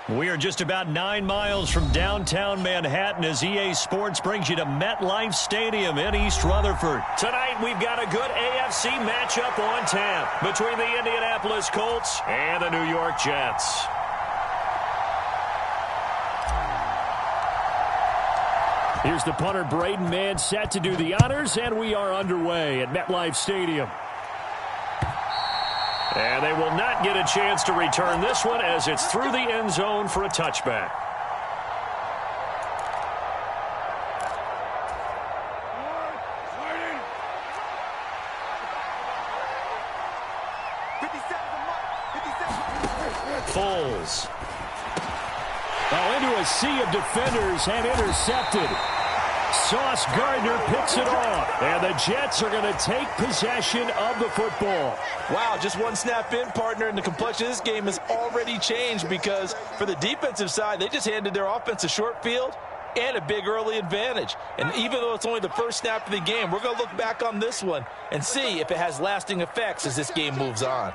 We are just about 9 miles from downtown Manhattan as EA Sports brings you to MetLife Stadium in East Rutherford. Tonight, we've got a good AFC matchup on tap between the Indianapolis Colts and the New York Jets. Here's the punter, Braden Mann, set to do the honors, and we are underway at MetLife Stadium. And they will not get a chance to return this one as it's through the end zone for a touchback. Foles. Oh, into a sea of defenders and intercepted. Sauce Gardner picks it off, and the Jets are going to take possession of the football. Wow, just one snap in, partner, and the complexion of this game has already changed because for the defensive side, they just handed their offense a short field and a big early advantage. And even though it's only the first snap of the game, we're going to look back on this one and see if it has lasting effects as this game moves on.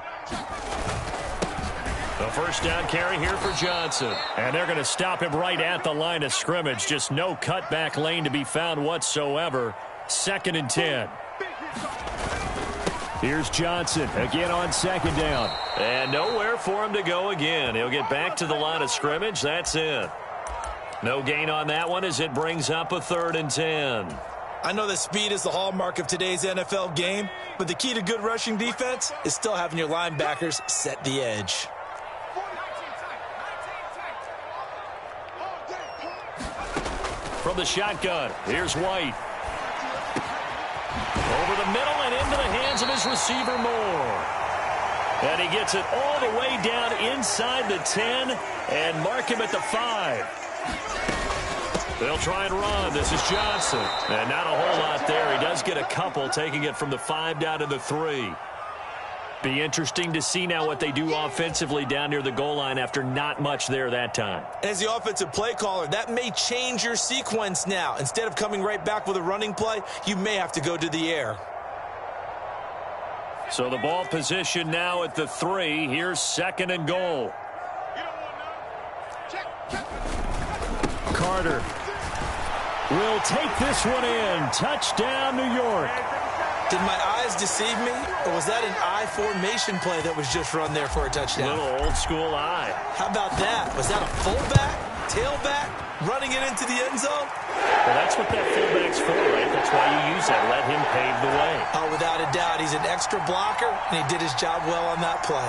The first down carry here for Johnson. And they're going to stop him right at the line of scrimmage. Just no cutback lane to be found whatsoever. 2nd and 10. Here's Johnson again on 2nd down. And nowhere for him to go again. He'll get back to the line of scrimmage. That's it. No gain on that one as it brings up a 3rd and 10. I know that speed is the hallmark of today's NFL game, but the key to good rushing defense is still having your linebackers set the edge. From the shotgun, here's White. Over the middle and into the hands of his receiver Moore. And he gets it all the way down inside the 10 and mark him at the 5. They'll try and run. This is Johnson. And not a whole lot there. He does get a couple, taking it from the 5 down to the 3. Be interesting to see now what they do offensively down near the goal line after not much there that time. As the offensive play caller, that may change your sequence now. Instead of coming right back with a running play, you may have to go to the air. So the ball position now at the 3. Here's 2nd and goal. Carter will take this one in. Touchdown, New York. Did my eyes deceive me, or was that an I formation play that was just run there for a touchdown? Little old school eye. How about that? Was that a fullback, tailback, running it into the end zone? Well, that's what that fullback's for, right? That's why you use that. Let him pave the way. Oh, without a doubt. He's an extra blocker, and he did his job well on that play.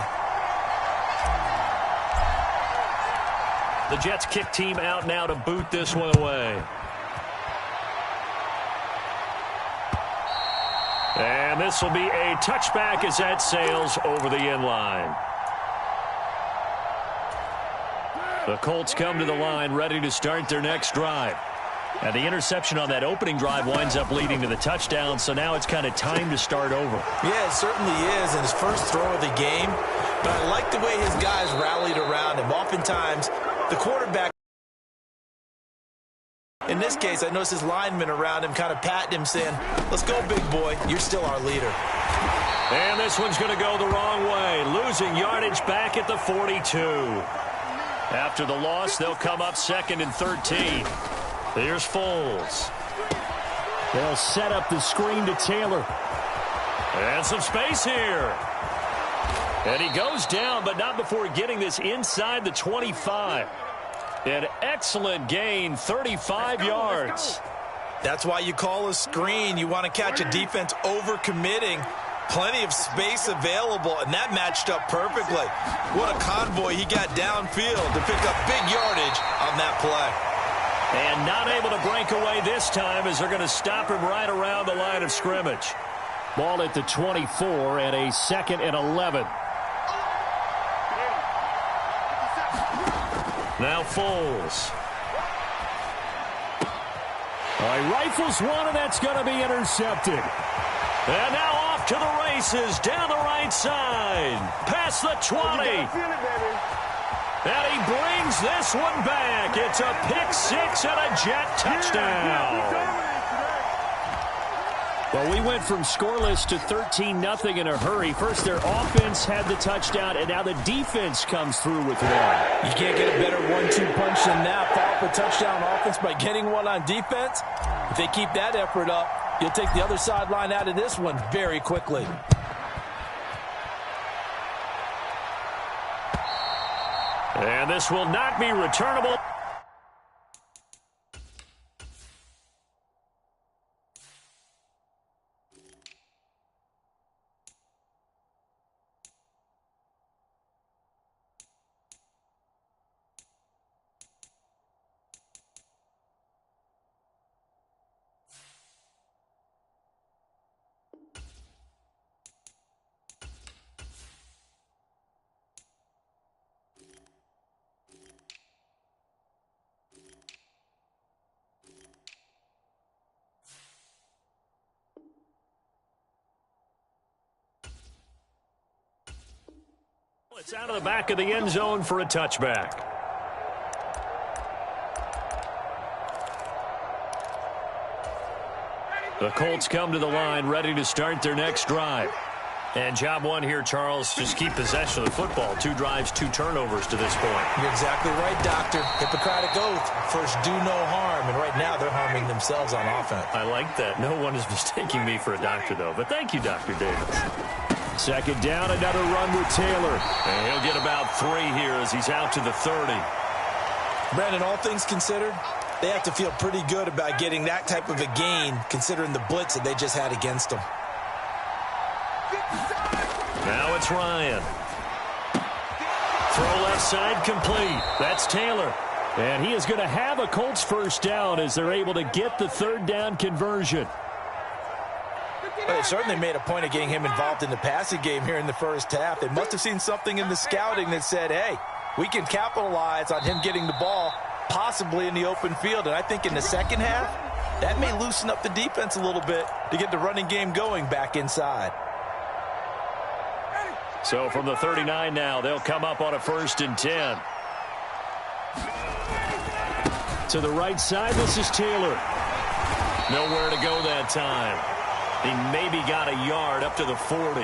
The Jets kick team out now to boot this one away. And this will be a touchback as that sails over the end line. The Colts come to the line ready to start their next drive. And the interception on that opening drive winds up leading to the touchdown, so now it's kind of time to start over. Yeah, it certainly is in his first throw of the game. But I like the way his guys rallied around him. Oftentimes, the quarterback, in this case, I noticed his linemen around him kind of patting him, saying, let's go, big boy. You're still our leader. And this one's going to go the wrong way. Losing yardage back at the 42. After the loss, they'll come up 2nd and 13. Here's Foles. They'll set up the screen to Taylor. And some space here. And he goes down, but not before getting this inside the 25. An excellent gain, 35 yards. That's why you call a screen. You want to catch a defense overcommitting. Plenty of space available, and that matched up perfectly. What a convoy he got downfield to pick up big yardage on that play. And not able to break away this time as they're going to stop him right around the line of scrimmage. Ball at the 24 and a 2nd and 11. Now Foles. He rifles one, and that's going to be intercepted. And now off to the races down the right side. Past the 20. And he brings this one back. It's a pick 6 and a Jet touchdown. Well, we went from scoreless to 13-0 in a hurry. First, their offense had the touchdown, and now the defense comes through with one. You can't get a better 1-2 punch than that. Follow up a touchdown offense by getting one on defense. If they keep that effort up, you'll take the other sideline out of this one very quickly. And this will not be returnable. It's out of the back of the end zone for a touchback. The Colts come to the line, ready to start their next drive. And job one here, Charles, just keep possession of the football. 2 drives, 2 turnovers to this point. You're exactly right, Doctor. Hippocratic oath. First, do no harm. And right now, they're harming themselves on offense. I like that. No one is mistaking me for a doctor, though. But thank you, Dr. Davis. Second down, another run with Taylor. And he'll get about 3 here as he's out to the 30. Brandon, all things considered, they have to feel pretty good about getting that type of a gain, considering the blitz that they just had against them. Now it's Ryan. Throw left side complete. That's Taylor. And he is going to have a Colts first down as they're able to get the 3rd down conversion. Well, they certainly made a point of getting him involved in the passing game here in the first half. They must have seen something in the scouting that said, hey, we can capitalize on him getting the ball possibly in the open field. And I think in the second half, that may loosen up the defense a little bit to get the running game going back inside. So from the 39 now, they'll come up on a 1st and 10. To the right side, this is Taylor. Nowhere to go that time. He maybe got a yard up to the 40.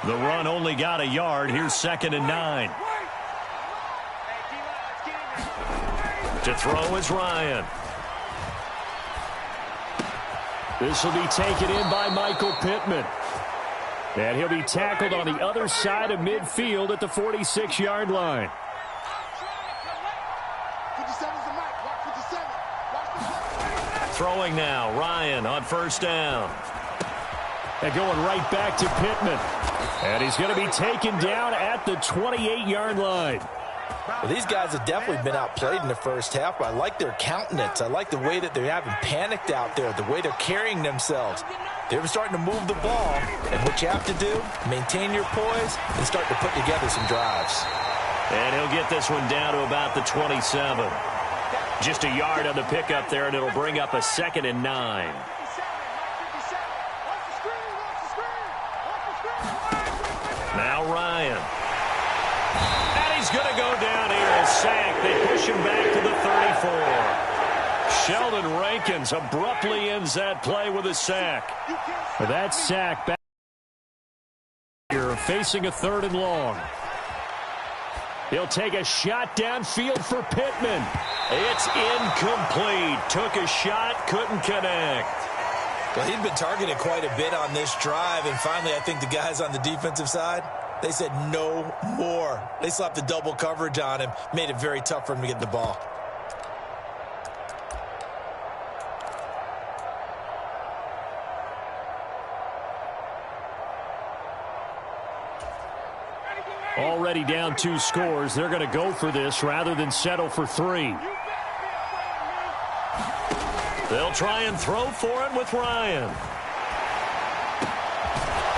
The run only got a yard. Here's 2nd and 9. To throw is Ryan. This will be taken in by Michael Pittman. And he'll be tackled on the other side of midfield at the 46-yard line. Throwing now, Ryan on 1st down. And going right back to Pittman. And he's going to be taken down at the 28-yard line. Well, these guys have definitely been outplayed in the first half, but I like their countenance. I like the way that they haven't panicked out there, the way they're carrying themselves. They're starting to move the ball, and what you have to do, maintain your poise and start to put together some drives. And he'll get this one down to about the 27. Just a yard on the pickup there, and it'll bring up a 2nd and 9. Now Ryan. And he's going to go down here and sack. They push him back to the 34. Sheldon Rankins abruptly ends that play with a sack. That sack back here, facing a 3rd and long. He'll take a shot downfield for Pittman. It's incomplete. Took a shot, couldn't connect. Well, he'd been targeted quite a bit on this drive, and finally I think the guys on the defensive side, they said no more. They slapped the double coverage on him, made it very tough for him to get the ball. Already down 2 scores. They're going to go for this rather than settle for 3. They'll try and throw for it with Ryan.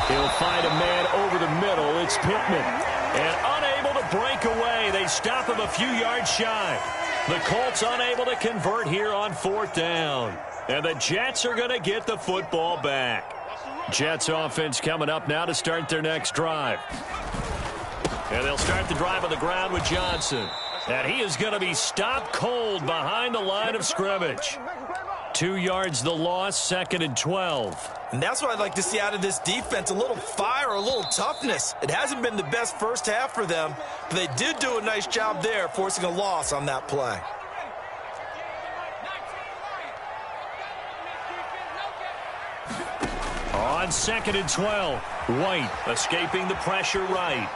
He'll find a man over the middle. It's Pittman. And unable to break away. They stop him a few yards shy. The Colts unable to convert here on 4th down. And the Jets are going to get the football back. Jets offense coming up now to start their next drive. And they'll start the drive on the ground with Johnson. And he is going to be stopped cold behind the line of scrimmage. 2 yards the loss, 2nd and 12. And that's what I'd like to see out of this defense, a little fire, a little toughness. It hasn't been the best first half for them, but they did do a nice job there, forcing a loss on that play. On 2nd and 12, White escaping the pressure right.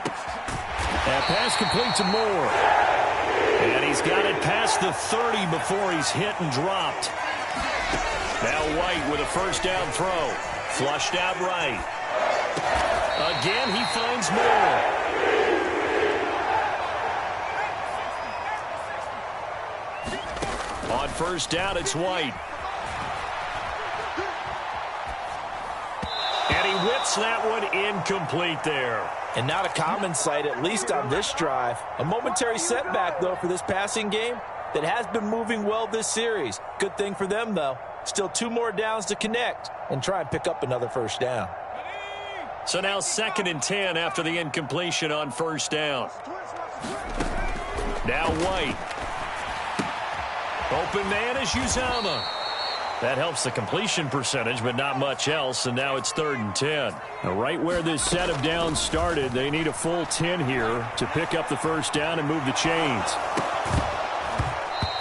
That pass complete to Moore. And he's got it past the 30 before he's hit and dropped. Now White with a first down throw. Flushed out right. Again, he finds Moore. On first down, it's White. And he whips that one incomplete there. And not a common sight, at least on this drive. A momentary setback, though, for this passing game that has been moving well this series. Good thing for them, though. Still 2 more downs to connect and try and pick up another first down. So now 2nd and 10 after the incompletion on first down. Now White. Open man is Uzama. That helps the completion percentage, but not much else, and now it's 3rd and 10. Now, right where this set of downs started, they need a full 10 here to pick up the first down and move the chains.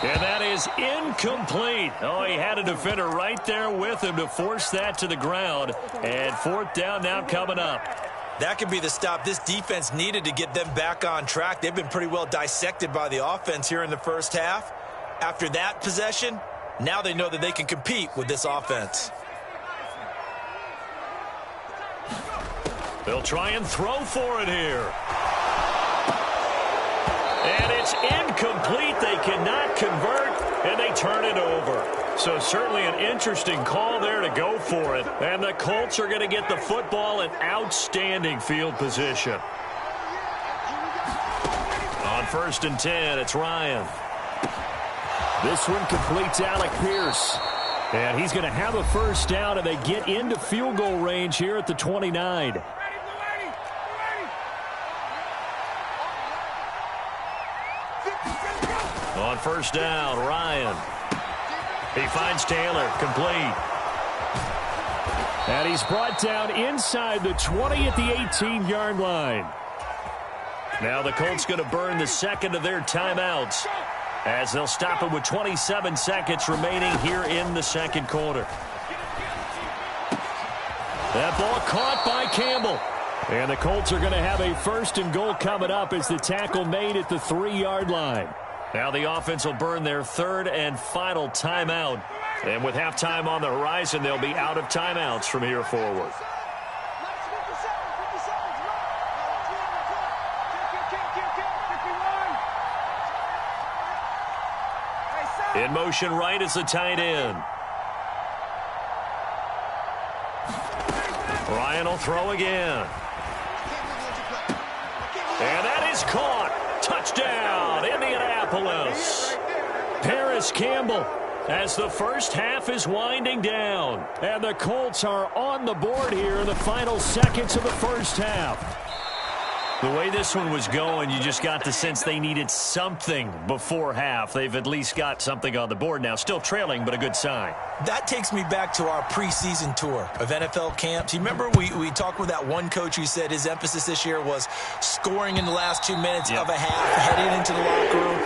And that is incomplete. Oh, he had a defender right there with him to force that to the ground, and 4th down now coming up. That could be the stop this defense needed to get them back on track. They've been pretty well dissected by the offense here in the first half. After that possession, now they know that they can compete with this offense. They'll try and throw for it here. And it's incomplete. They cannot convert, and they turn it over. So certainly an interesting call there to go for it. And the Colts are going to get the football in outstanding field position. On 1st and 10, it's Ryan. This one completes Alec Pierce. And he's going to have a first down, and they get into field goal range here at the 29. On first down, Ryan. He finds Taylor, complete. And he's brought down inside the 20 at the 18-yard line. Now the Colts going to burn the 2nd of their timeouts, as they'll stop it with 27 seconds remaining here in the 2nd quarter. That ball caught by Campbell. And the Colts are going to have a 1st and goal coming up as the tackle made at the 3-yard line. Now the offense will burn their 3rd and final timeout. And with halftime on the horizon, they'll be out of timeouts from here forward. In motion right is the tight end. Ryan will throw again. And that is caught. Touchdown, Indianapolis. Paris Campbell, as the first half is winding down. And the Colts are on the board here in the final seconds of the first half. The way this one was going, you just got the sense they needed something before half. They've at least got something on the board now. Still trailing, but a good sign. That takes me back to our preseason tour of NFL camps. You remember we talked with that one coach who said his emphasis this year was scoring in the last 2 minutes of a half, heading into the locker room.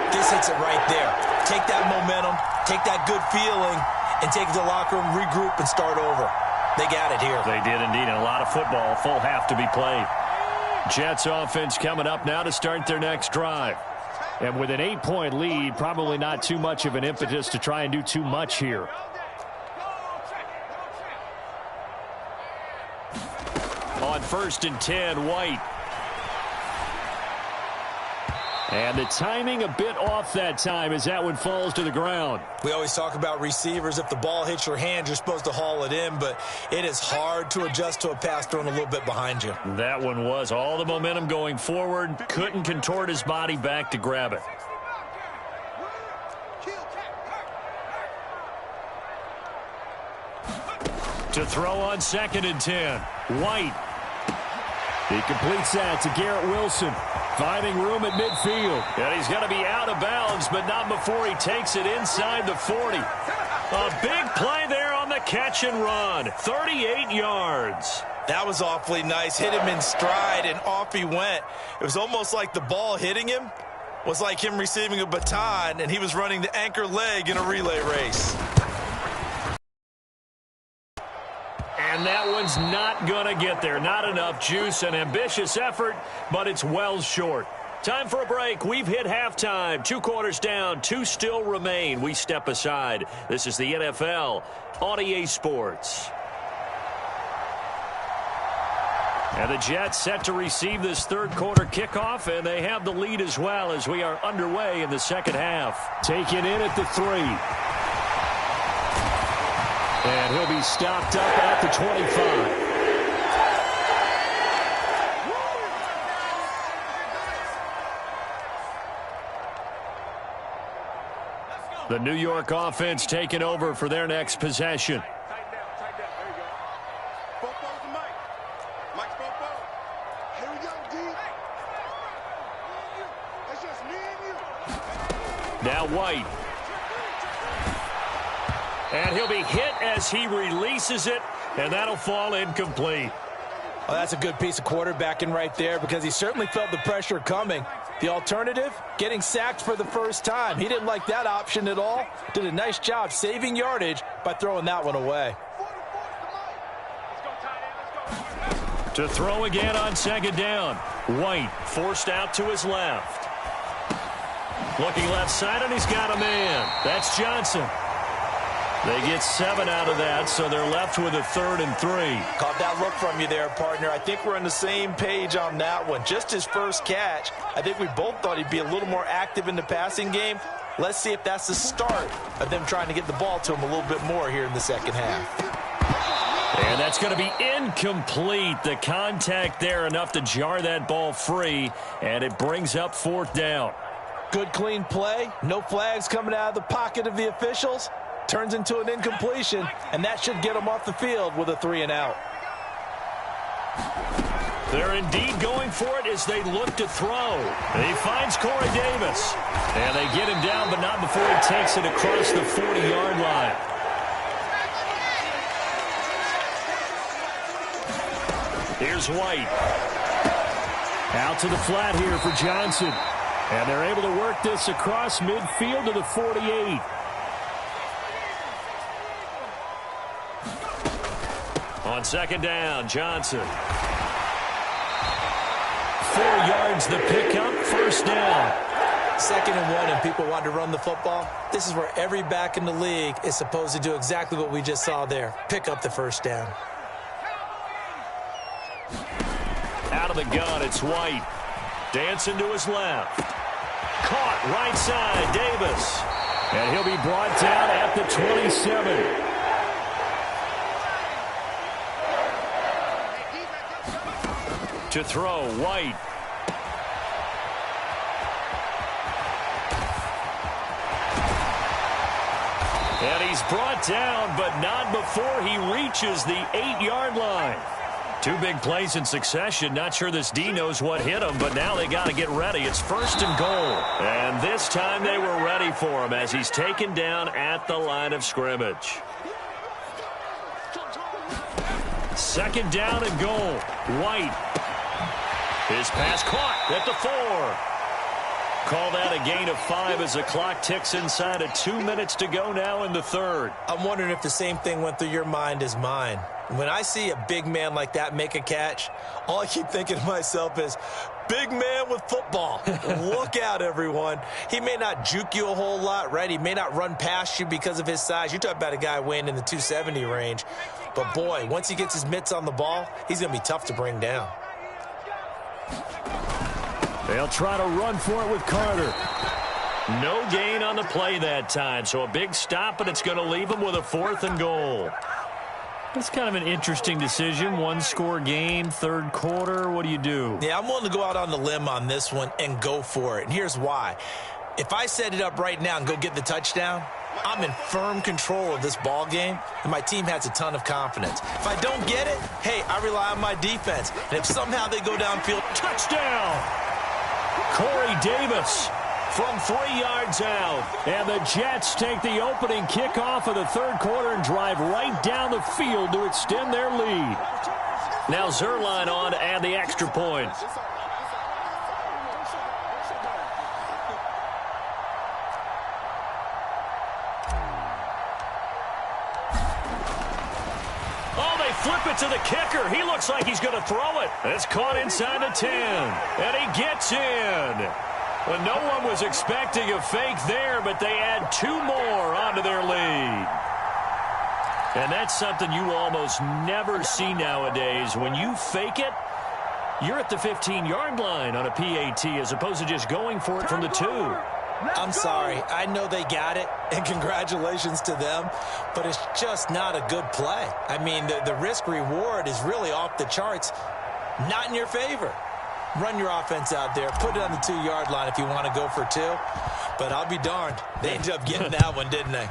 This hits it right there. Take that momentum, take that good feeling, and take it to the locker room, regroup, and start over. They got it here. They did indeed, and a lot of football, full half to be played. Jets offense coming up now to start their next drive. And with an 8-point lead, probably not too much of an impetus to try and do too much here. On 1st and 10, White. And the timing a bit off that time as that one falls to the ground. We always talk about receivers. If the ball hits your hand, you're supposed to haul it in, but it is hard to adjust to a pass thrown a little bit behind you. That one was all the momentum going forward. Couldn't contort his body back to grab it. To throw on 2nd and 10. White. He completes that to Garrett Wilson. Finding room at midfield. And he's going to be out of bounds, but not before he takes it inside the 40. A big play there on the catch and run. 38 yards. That was awfully nice. Hit him in stride, and off he went. It was almost like the ball hitting him was like him receiving a baton, and he was running the anchor leg in a relay race. And that one's not going to get there. Not enough juice. An ambitious effort, but it's well short. Time for a break. We've hit halftime. 2 quarters down. 2 still remain. We step aside. This is the NFL on EA Sports. And the Jets set to receive this third quarter kickoff, and they have the lead as well as we are underway in the second half. Taken in at the 3. And he'll be stopped up at the 25. The New York offense taking over for their next possession. Now White. And he'll be hit as he releases it, and that'll fall incomplete. Well, that's a good piece of quarterbacking right there because he certainly felt the pressure coming. The alternative, getting sacked for the first time. He didn't like that option at all. Did a nice job saving yardage by throwing that one away. To throw again on second down. White forced out to his left. Looking left side, and he's got a man. That's Johnson. They get 7 out of that, so they're left with a 3rd and 3. Caught that look from you there, partner. I think we're on the same page on that one. Just his first catch. I think we both thought he'd be a little more active in the passing game. Let's see if that's the start of them trying to get the ball to him a little bit more here in the second half. And that's going to be incomplete. The contact there enough to jar that ball free, and it brings up 4th down. Good, clean play. No flags coming out of the pocket of the officials. Turns into an incompletion, and that should get them off the field with a 3 and out. They're indeed going for it as they look to throw. He finds Cray Davis. And they get him down, but not before he takes it across the 40-yard line. Here's White. Out to the flat here for Johnson. And they're able to work this across midfield to the 48. On second down, Johnson. 4 yards the pickup, 1st down. 2nd and 1, and people want to run the football. This is where every back in the league is supposed to do exactly what we just saw there. Pick up the 1st down. Out of the gun, it's White. Dancing to his left. Caught right side, Davis. And he'll be brought down at the 27. To throw, White. And he's brought down, but not before he reaches the 8-yard line. 2 big plays in succession. Not sure this D knows what hit him, but now they got to get ready. It's 1st and goal. And this time they were ready for him as he's taken down at the line of scrimmage. 2nd down and goal. White. His pass caught at the 4. Call that a gain of 5 as the clock ticks inside of 2 minutes to go now in the 3rd. I'm wondering if the same thing went through your mind as mine. When I see a big man like that make a catch, all I keep thinking to myself is, big man with football. Look out, everyone. He may not juke you a whole lot, right? He may not run past you because of his size. You talk about a guy weighing in the 270 range. But, boy, once he gets his mitts on the ball, he's going to be tough to bring down. They'll try to run for it with Carter. No gain on the play that time, so a big stop, but it's going to leave him with a 4th and goal. That's kind of an interesting decision. 1-score game, 3rd quarter. What do you do? Yeah, I'm willing to go out on the limb on this one and go for it. And here's why. If I set it up right now and go get the touchdown, I'm in firm control of this ball game, and my team has a ton of confidence. If I don't get it, hey, I rely on my defense. And if somehow they go downfield, touchdown! Cray Davis from 3 yards out. And the Jets take the opening kickoff of the third quarter and drive right down the field to extend their lead. Now Zerline on to add the extra point. Flip it to the kicker. He looks like he's going to throw it. It's caught inside the 10. And he gets in. Well, no one was expecting a fake there, but they add 2 more onto their lead. And that's something you almost never see nowadays. When you fake it, you're at the 15-yard line on a PAT as opposed to just going for it from the 2. I'm sorry. I know they got it, and congratulations to them, but it's just not a good play. I mean, the risk-reward is really off the charts, not in your favor. Run your offense out there. Put it on the 2-yard line if you want to go for 2, but I'll be darned. They ended up getting that one, didn't they?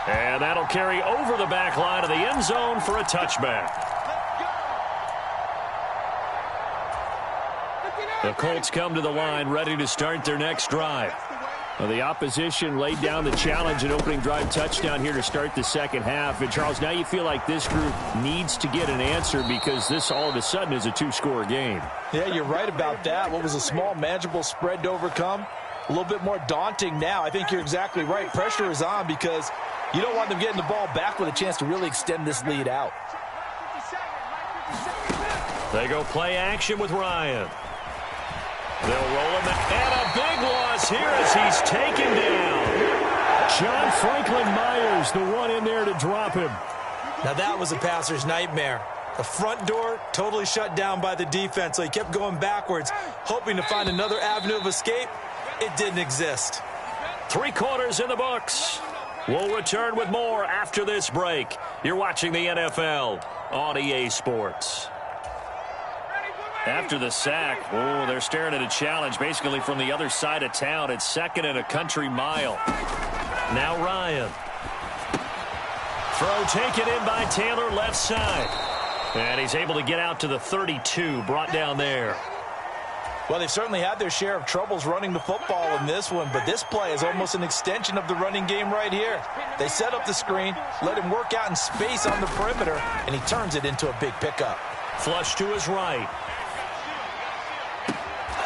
And that'll carry over the back line of the end zone for a touchback. The Colts come to the line ready to start their next drive. Well, the opposition laid down the challenge and opening drive touchdown here to start the second half. And, Charles, now you feel like this group needs to get an answer because this all of a sudden is a 2-score game. Yeah, you're right about that. What was a small, manageable spread to overcome? A little bit more daunting now. I think you're exactly right. Pressure is on because you don't want them getting the ball back with a chance to really extend this lead out. They go play action with Ryan. They'll roll him, and a big loss here as he's taken down. John Franklin Myers, the one in there to drop him. Now that was a passer's nightmare. The front door totally shut down by the defense, so he kept going backwards, hoping to find another avenue of escape. It didn't exist. 3 quarters in the books. We'll return with more after this break. You're watching the NFL on EA Sports. After the sack, they're staring at a challenge basically from the other side of town. It's 2nd and a country mile. Now Ryan. Throw taken in by Taylor left side. And he's able to get out to the 32, brought down there. Well, they've certainly had their share of troubles running the football in this one, but this play is almost an extension of the running game right here. They set up the screen, let him work out in space on the perimeter, and he turns it into a big pickup. Flush to his right.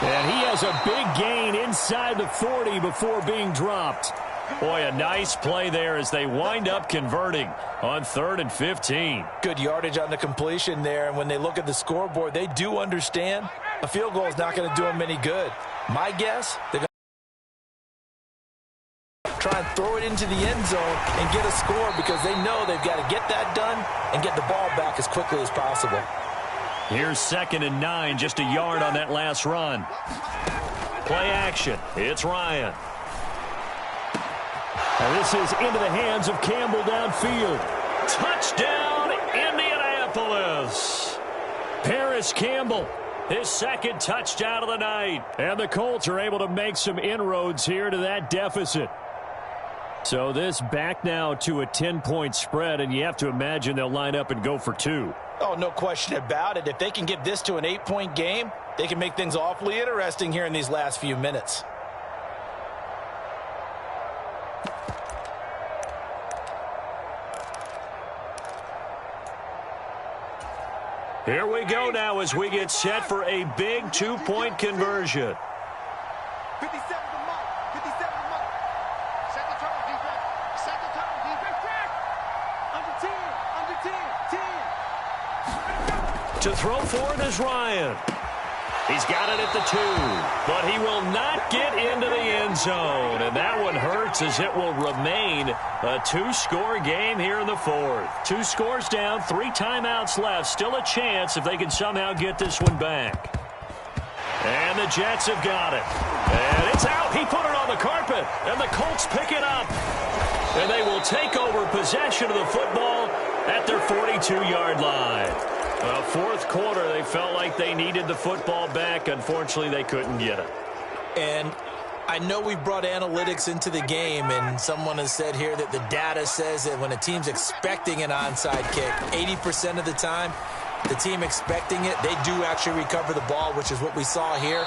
And he has a big gain inside the 40 before being dropped. Boy, a nice play there as they wind up converting on 3rd and 15. Good yardage on the completion there, and when they look at the scoreboard, they do understand a field goal is not going to do them any good. My guess, they're going to try and throw it into the end zone and get a score because they know they've got to get that done and get the ball back as quickly as possible. Here's 2nd and 9, just a yard on that last run. Play action. It's Ryan. And this is into the hands of Campbell downfield. Touchdown, Indianapolis. Paris Campbell, his 2nd touchdown of the night. And the Colts are able to make some inroads here to that deficit. So this back now to a 10-point spread, and you have to imagine they'll line up and go for 2. Oh, no question about it. If they can get this to an 8-point game, they can make things awfully interesting here in these last few minutes. Here we go now as we get set for a big 2-point conversion. 57 to Mike. 57 to Mike. Set the turn, defense. Set the turn, defense. Under 10. Under 10. 10. To throw for it is Ryan. He's got it at the 2, but he will not get into the end zone. And that one hurts as it will remain a 2-score game here in the 4th. 2 scores down, 3 timeouts left. Still a chance if they can somehow get this one back. And the Jets have got it. And it's out. He put it on the carpet, and the Colts pick it up. And they will take over possession of the football at their 42-yard line. 4th quarter, they felt like they needed the football back. Unfortunately, they couldn't get it. And I know we brought analytics into the game, and someone has said here that the data says that when a team's expecting an onside kick, 80% of the time, the team expecting it, they do actually recover the ball, which is what we saw here.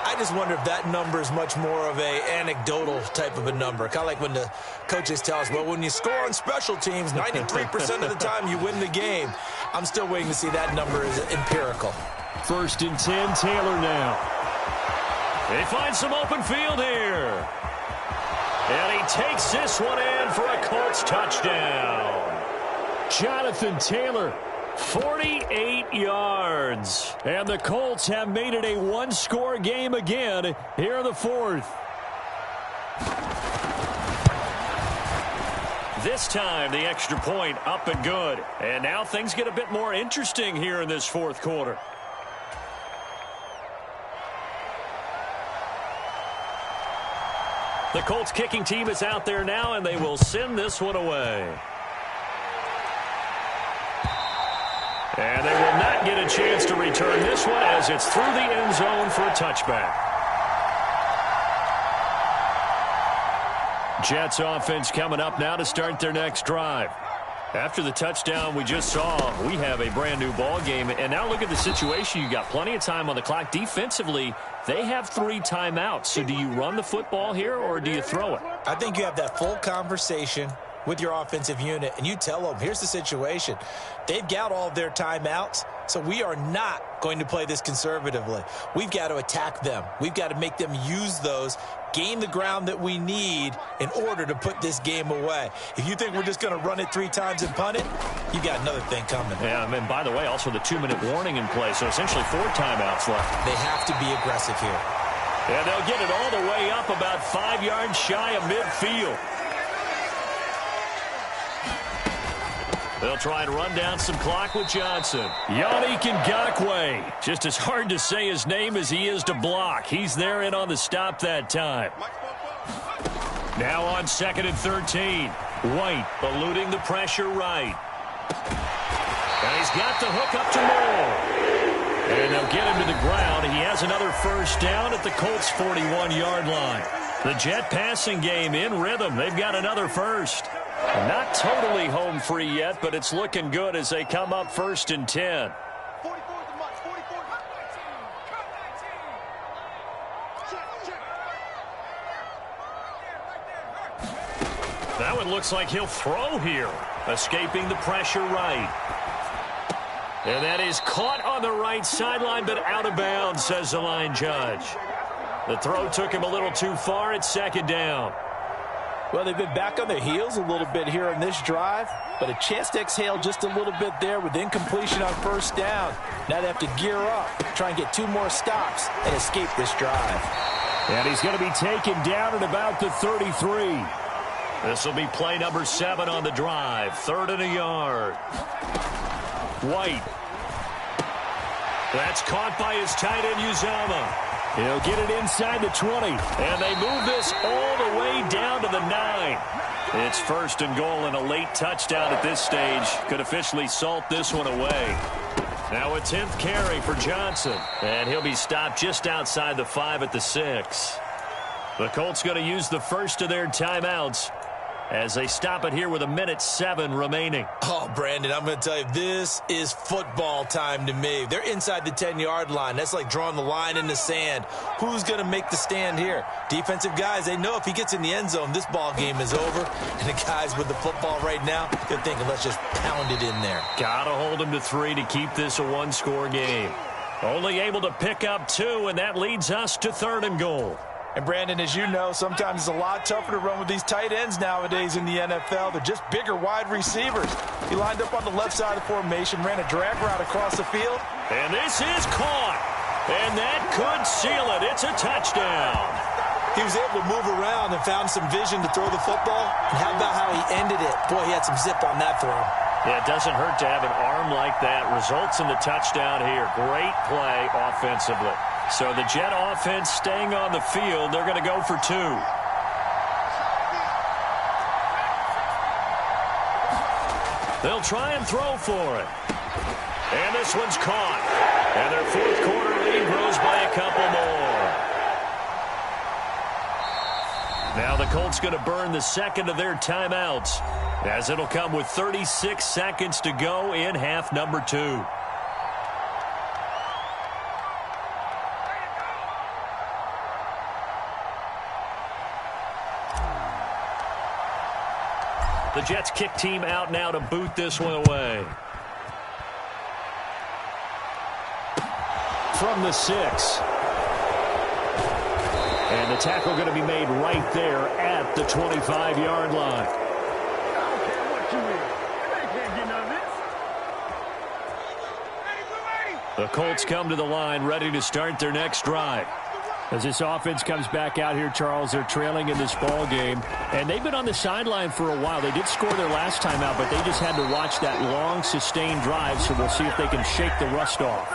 I just wonder if that number is much more of a anecdotal type of a number. Kind of like when the coaches tell us, well, when you score on special teams, 93% of the time you win the game. I'm still waiting to see that number is empirical. 1st and 10, Taylor now. They find some open field here. And he takes this one in for a Colts touchdown. Jonathan Taylor, 48 yards. And the Colts have made it a one-score game again here in the 4th. This time, the extra point up and good. And now things get a bit more interesting here in this 4th quarter. The Colts kicking team is out there now, and they will send this one away. And they will not get a chance to return this one as it's through the end zone for a touchback. Jets offense coming up now to start their next drive. After the touchdown we just saw, we have a brand new ball game. And now look at the situation. You got plenty of time on the clock. Defensively, they have 3 timeouts. So do you run the football here or do you throw it? I think you have that full conversation with your offensive unit, and you tell them, here's the situation. They've got all of their timeouts, so we are not going to play this conservatively. We've got to attack them. We've got to make them use those, gain the ground that we need in order to put this game away. If you think we're just going to run it 3 times and punt it, you got another thing coming. Yeah, and by the way, also the 2-minute warning in play, so essentially 4 timeouts left. They have to be aggressive here. And they'll get it all the way up about 5 yards shy of midfield. They'll try and run down some clock with Johnson. Yannick Ngakoue. Just as hard to say his name as he is to block. He's there in on the stop that time. Now on 2nd and 13. White eluding the pressure right. And he's got the hook up to Moore. And they'll get him to the ground. He has another first down at the Colts' 41-yard line. The Jet passing game in rhythm. They've got another first. Not totally home free yet, but it's looking good as they come up 1st and 10. That one looks like he'll throw here. Escaping the pressure right. And that is caught on the right sideline, but out of bounds, says the line judge. The throw took him a little too far. It's 2nd down. Well, they've been back on their heels a little bit here on this drive, but a chance to exhale just a little bit there with incompletion on 1st down. Now they have to gear up, try and get 2 more stops, and escape this drive. And he's going to be taken down at about the 33. This will be play number 7 on the drive. 3rd and a yard. White. That's caught by his tight end, Uzomah. He'll get it inside the 20. And they move this all the way down to the 9. It's 1st and goal, and a late touchdown at this stage could officially salt this one away. Now a 10th carry for Johnson. And he'll be stopped just outside the 5 at the 6. The Colts going to use the first of their timeouts as they stop it here with 1:07 remaining. Oh, Brandon, I'm going to tell you, this is football time to me. They're inside the 10-yard line. That's like drawing the line in the sand. Who's going to make the stand here? Defensive guys, they know if he gets in the end zone, this ball game is over. And the guys with the football right now, they're thinking, let's just pound it in there. Got to hold him to 3 to keep this a one-score game. Only able to pick up 2, and that leads us to 3rd and goal. And, Brandon, as you know, sometimes it's a lot tougher to run with these tight ends nowadays in the NFL. They're just bigger wide receivers. He lined up on the left side of the formation, ran a drag route across the field. And this is caught. And that could seal it. It's a touchdown. He was able to move around and found some vision to throw the football. And how about how he ended it? Boy, he had some zip on that throw. Yeah, it doesn't hurt to have an arm like that. Results in the touchdown here. Great play offensively. So the Jet offense staying on the field. They're going to go for 2. They'll try and throw for it. And this one's caught. And their 4th quarter lead grows by a couple more. Now the Colts going to burn the 2nd of their timeouts, as it'll come with 36 seconds to go in half number 2. The Jets kick team out now to boot this one away. From the 6. And the tackle going to be made right there at the 25-yard line. I don't care what you is. They can't get none of this. The Colts come to the line ready to start their next drive. As this offense comes back out here, Charles, they're trailing in this ball game. And they've been on the sideline for a while. They did score their last time out, but they just had to watch that long, sustained drive. So we'll see if they can shake the rust off.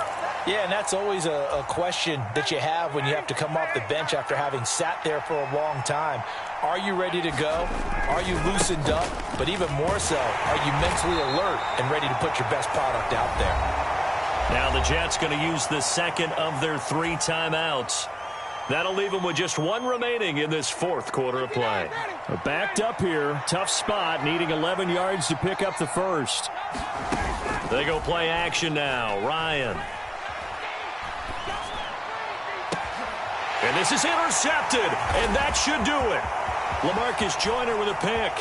Yeah, and that's always a question that you have when you have to come off the bench after having sat there for a long time. Are you ready to go? Are you loosened up? But even more so, are you mentally alert and ready to put your best product out there? Now the Jets going to use the second of their 3 timeouts. That'll leave them with just 1 remaining in this 4th quarter of play. Backed up here. Tough spot, needing 11 yards to pick up the first. They go play action now. Ryan. And this is intercepted, and that should do it. LaMarcus Joyner with a pick.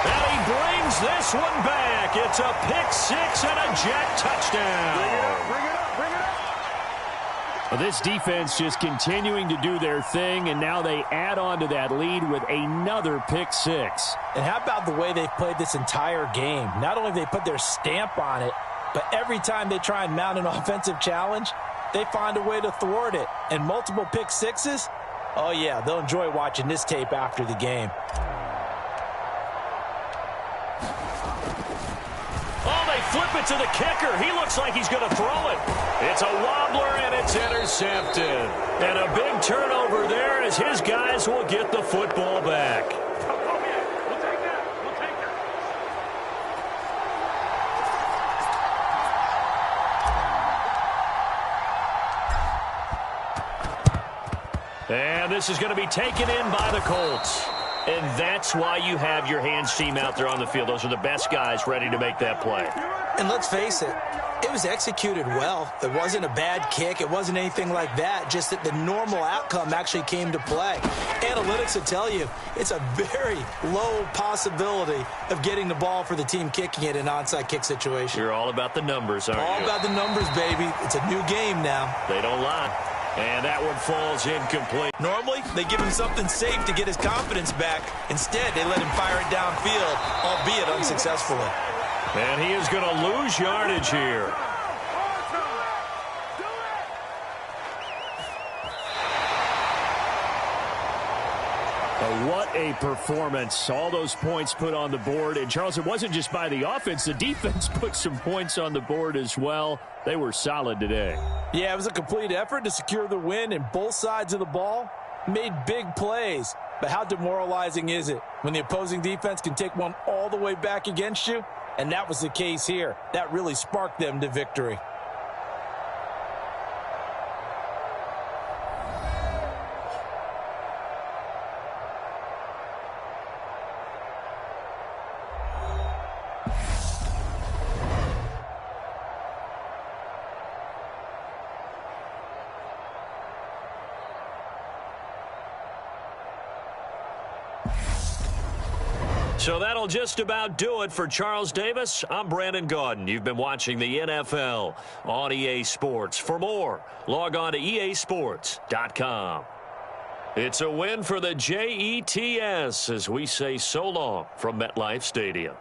And he brings this one back. It's a pick 6 and a Jet touchdown. Bring it up, bring it up, bring it up. Well, this defense just continuing to do their thing, and now they add on to that lead with another pick 6. And how about the way they've played this entire game? Not only have they put their stamp on it, but every time they try and mount an offensive challenge, they find a way to thwart it. And multiple pick 6s, oh yeah, they'll enjoy watching this tape after the game. Oh, they flip it to the kicker. He looks like he's going to throw it. It's a wobbler, and it's intercepted. And a big turnover there as his guys will get the football back. Oh, yeah, we'll take that. We'll take that. And this is going to be taken in by the Colts. And that's why you have your hands team out there on the field. Those are the best guys ready to make that play. And let's face it, it was executed well. It wasn't a bad kick. It wasn't anything like that. Just that the normal outcome actually came to play. Analytics will tell you it's a very low possibility of getting the ball for the team kicking it in an onside kick situation. You're all about the numbers, aren't you? All about the numbers, baby. It's a new game now. They don't lie. And that one falls incomplete. Normally, they give him something safe to get his confidence back. Instead, they let him fire it downfield, albeit unsuccessfully. And he is going to lose yardage here. What a performance. All those points put on the board. And, Charles, it wasn't just by the offense. The defense put some points on the board as well. They were solid today. Yeah, it was a complete effort to secure the win, and both sides of the ball made big plays. But how demoralizing is it when the opposing defense can take one all the way back against you? And that was the case here. That really sparked them to victory. So that'll just about do it for Charles Davis. I'm Brandon Gaudin. You've been watching the NFL on EA Sports. For more, log on to easports.com. It's a win for the Jets as we say so long from MetLife Stadium.